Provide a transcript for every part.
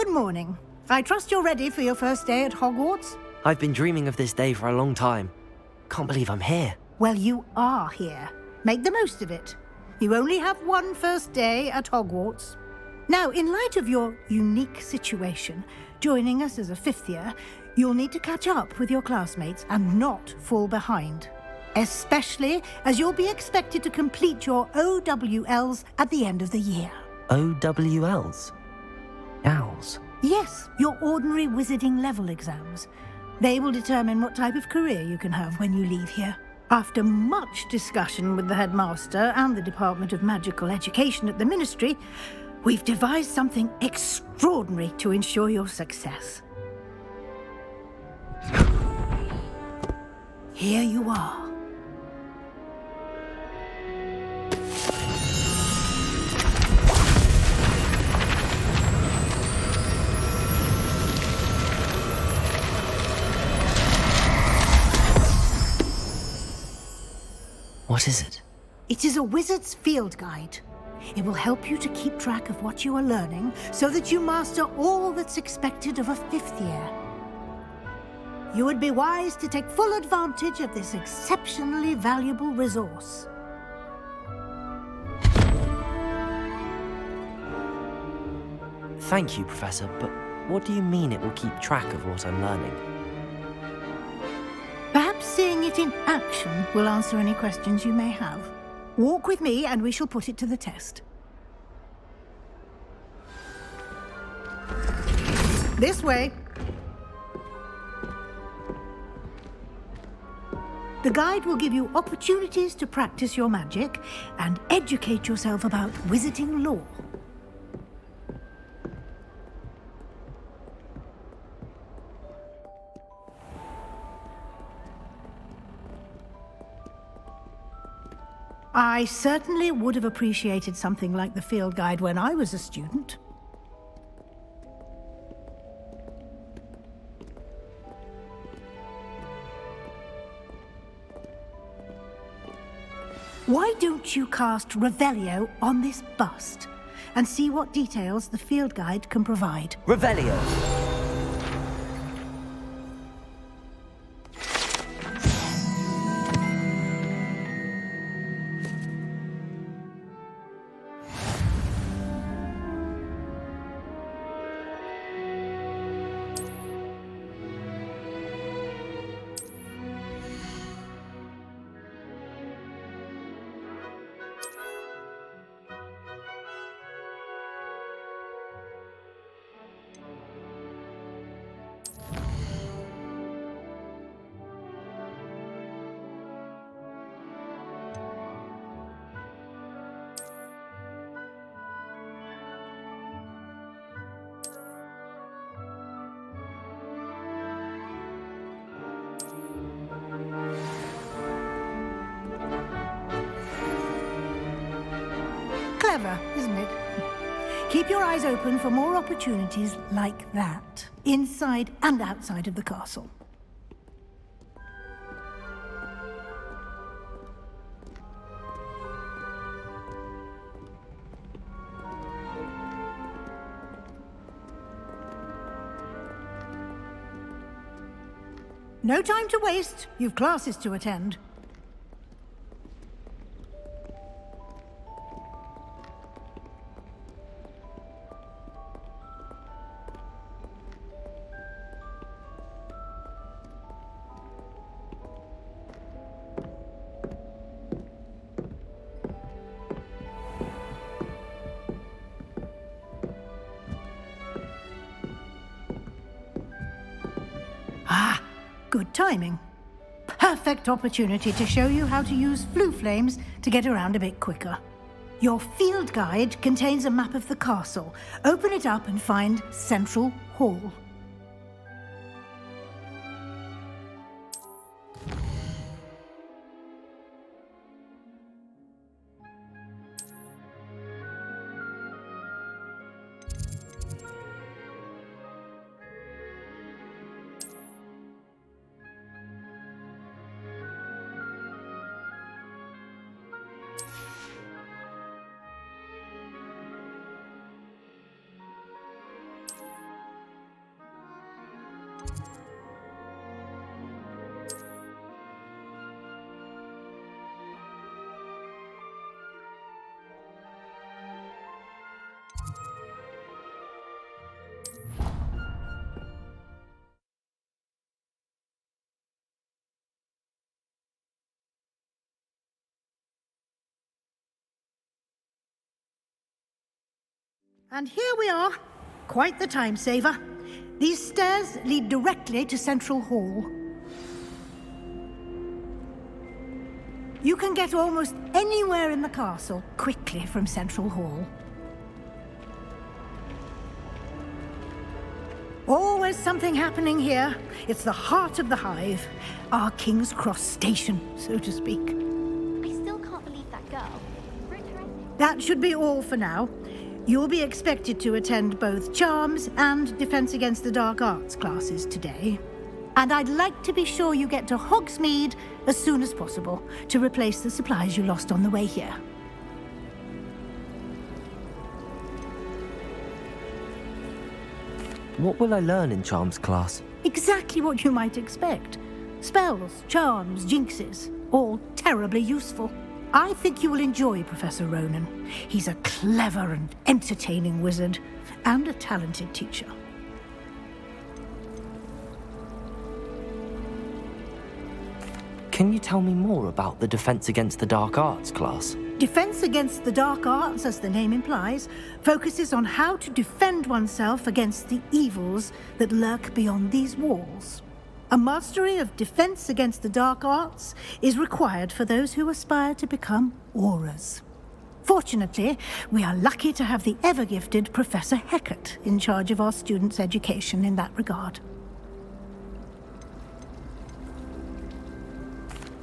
Good morning. I trust you're ready for your first day at Hogwarts? I've been dreaming of this day for a long time. Can't believe I'm here. Well, you are here. Make the most of it. You only have one first day at Hogwarts. Now, in light of your unique situation, joining us as a fifth year, you'll need to catch up with your classmates and not fall behind. Especially as you'll be expected to complete your OWLs at the end of the year. OWLs? Owls? Yes, your ordinary wizarding level exams. They will determine what type of career you can have when you leave here. After much discussion with the headmaster and the Department of Magical Education at the Ministry, we've devised something extraordinary to ensure your success. Here you are. What is it? It is a wizard's field guide. It will help you to keep track of what you are learning so that you master all that's expected of a fifth year. You would be wise to take full advantage of this exceptionally valuable resource. Thank you, Professor, but what do you mean it will keep track of what I'm learning? Perhaps seeing it in action will answer any questions you may have. Walk with me and we shall put it to the test. This way. The guide will give you opportunities to practice your magic and educate yourself about wizarding lore. I certainly would have appreciated something like the field guide when I was a student. Why don't you cast Revelio on this bust and see what details the field guide can provide? Revelio! Clever, isn't it? Keep your eyes open for more opportunities like that, inside and outside of the castle. No time to waste. You've classes to attend. Ah, good timing. Perfect opportunity to show you how to use flue flames to get around a bit quicker. Your field guide contains a map of the castle. Open it up and find Central Hall. And here we are. Quite the time saver. These stairs lead directly to Central Hall. You can get almost anywhere in the castle quickly from Central Hall. Always something happening here. It's the heart of the hive. Our King's Cross station, so to speak. I still can't believe that girl. That should be all for now. You'll be expected to attend both Charms and Defense Against the Dark Arts classes today. And I'd like to be sure you get to Hogsmeade as soon as possible to replace the supplies you lost on the way here. What will I learn in Charms class? Exactly what you might expect. Spells, charms, jinxes, all terribly useful. I think you will enjoy Professor Ronan. He's a clever and entertaining wizard, and a talented teacher. Can you tell me more about the Defense Against the Dark Arts class? Defense Against the Dark Arts, as the name implies, focuses on how to defend oneself against the evils that lurk beyond these walls. A mastery of Defense Against the Dark Arts is required for those who aspire to become Aurors. Fortunately, we are lucky to have the ever-gifted Professor Hecat in charge of our students' education in that regard.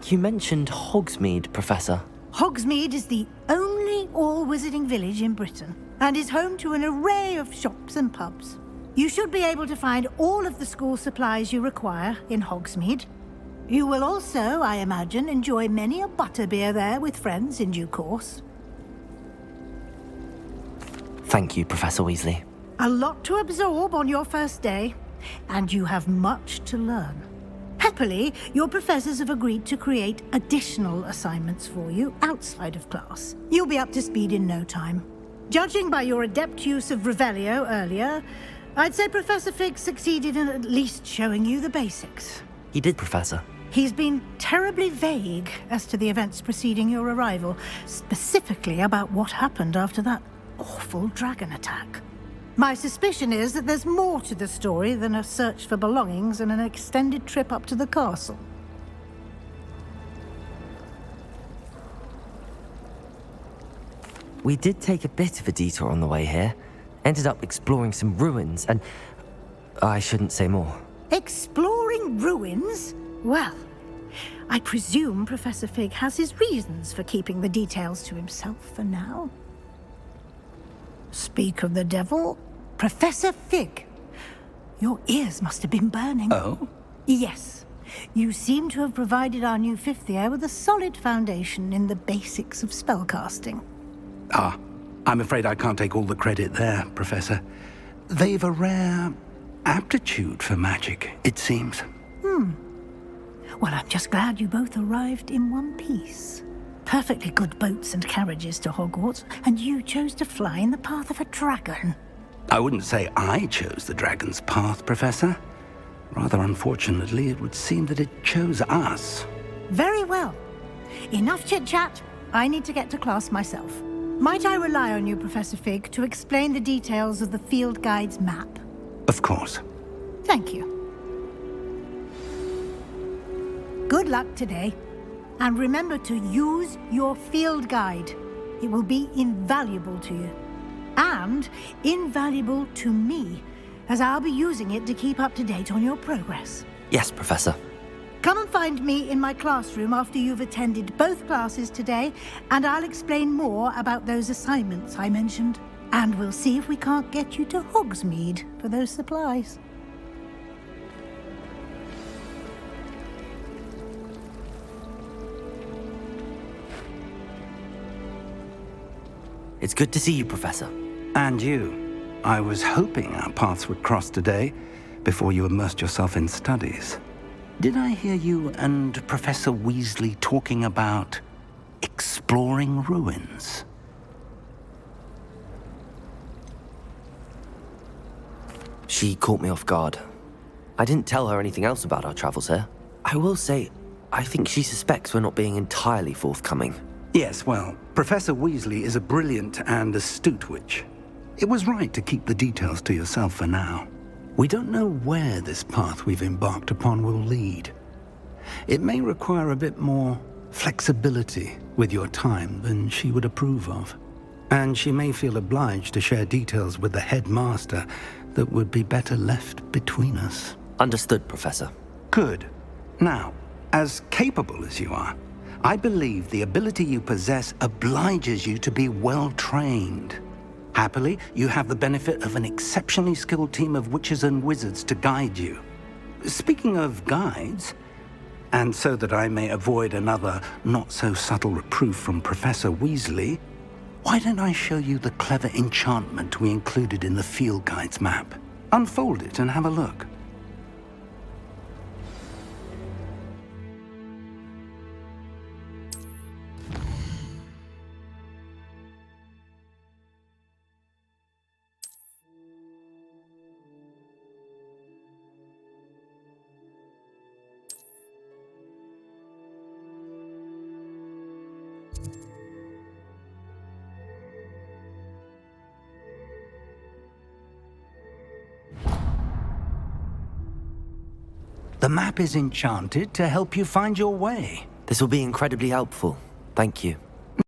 You mentioned Hogsmeade, Professor. Hogsmeade is the only all-wizarding village in Britain, and is home to an array of shops and pubs. You should be able to find all of the school supplies you require in Hogsmeade. You will also, I imagine, enjoy many a butterbeer there with friends in due course. Thank you, Professor Weasley. A lot to absorb on your first day, and you have much to learn. Happily, your professors have agreed to create additional assignments for you outside of class. You'll be up to speed in no time. Judging by your adept use of Revelio earlier, I'd say Professor Fig succeeded in at least showing you the basics. He did, Professor. He's been terribly vague as to the events preceding your arrival, specifically about what happened after that awful dragon attack. My suspicion is that there's more to the story than a search for belongings and an extended trip up to the castle. We did take a bit of a detour on the way here. Ended up exploring some ruins, and I shouldn't say more. Exploring ruins? Well, I presume Professor Fig has his reasons for keeping the details to himself for now. Speak of the devil, Professor Fig. Your ears must have been burning. Oh? Yes. You seem to have provided our new fifth year with a solid foundation in the basics of spellcasting. Ah, I'm afraid I can't take all the credit there, Professor. They've a rare aptitude for magic, it seems. Well, I'm just glad you both arrived in one piece. Perfectly good boats and carriages to Hogwarts, and you chose to fly in the path of a dragon. I wouldn't say I chose the dragon's path, Professor. Rather unfortunately, it would seem that it chose us. Very well. Enough chit-chat. I need to get to class myself. Might I rely on you, Professor Fig, to explain the details of the field guide's map? Of course. Thank you. Good luck today. And remember to use your field guide. It will be invaluable to you. And invaluable to me, as I'll be using it to keep up to date on your progress. Yes, Professor. Come and find me in my classroom after you've attended both classes today, and I'll explain more about those assignments I mentioned. And we'll see if we can't get you to Hogsmeade for those supplies. It's good to see you, Professor. And you. I was hoping our paths would cross today, before you immersed yourself in studies. Did I hear you and Professor Weasley talking about exploring ruins? She caught me off guard. I didn't tell her anything else about our travels here. I will say, I think she suspects we're not being entirely forthcoming. Yes, well, Professor Weasley is a brilliant and astute witch. It was right to keep the details to yourself for now. We don't know where this path we've embarked upon will lead. It may require a bit more flexibility with your time than she would approve of. And she may feel obliged to share details with the headmaster that would be better left between us. Understood, Professor. Good. Now, as capable as you are, I believe the ability you possess obliges you to be well-trained. Happily, you have the benefit of an exceptionally skilled team of witches and wizards to guide you. Speaking of guides, and so that I may avoid another not-so-subtle reproof from Professor Weasley, why don't I show you the clever enchantment we included in the field guide's map? Unfold it and have a look. The map is enchanted to help you find your way. This will be incredibly helpful. Thank you.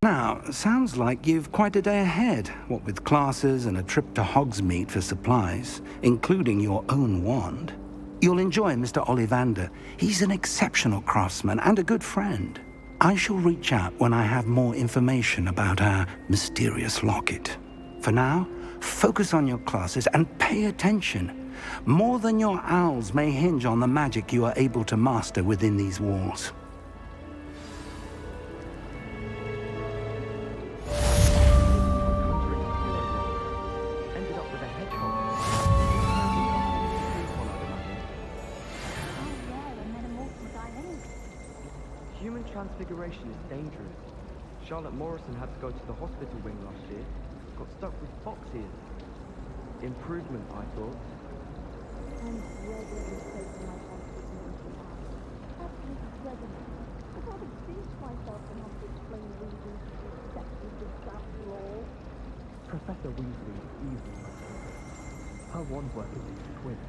Now, sounds like you've quite a day ahead, what with classes and a trip to Hogsmeade for supplies, including your own wand. You'll enjoy Mr. Ollivander. He's an exceptional craftsman and a good friend. I shall reach out when I have more information about our mysterious locket. For now, focus on your classes and pay attention. More than your owls may hinge on the magic you are able to master within these walls. Ended up with a hedgehog. Human transfiguration is dangerous. Charlotte Morrison had to go to the hospital wing last year. Got stuck with fox ears. Improvement, I thought. I'm regularly taking my transfiguration out. Absolutely regular. I'd rather pinch myself than have to explain reasons to accepted this after all. Professor Weasley is evil. Her wand work is his twin.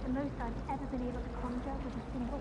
The most I've ever been able to conjure was a single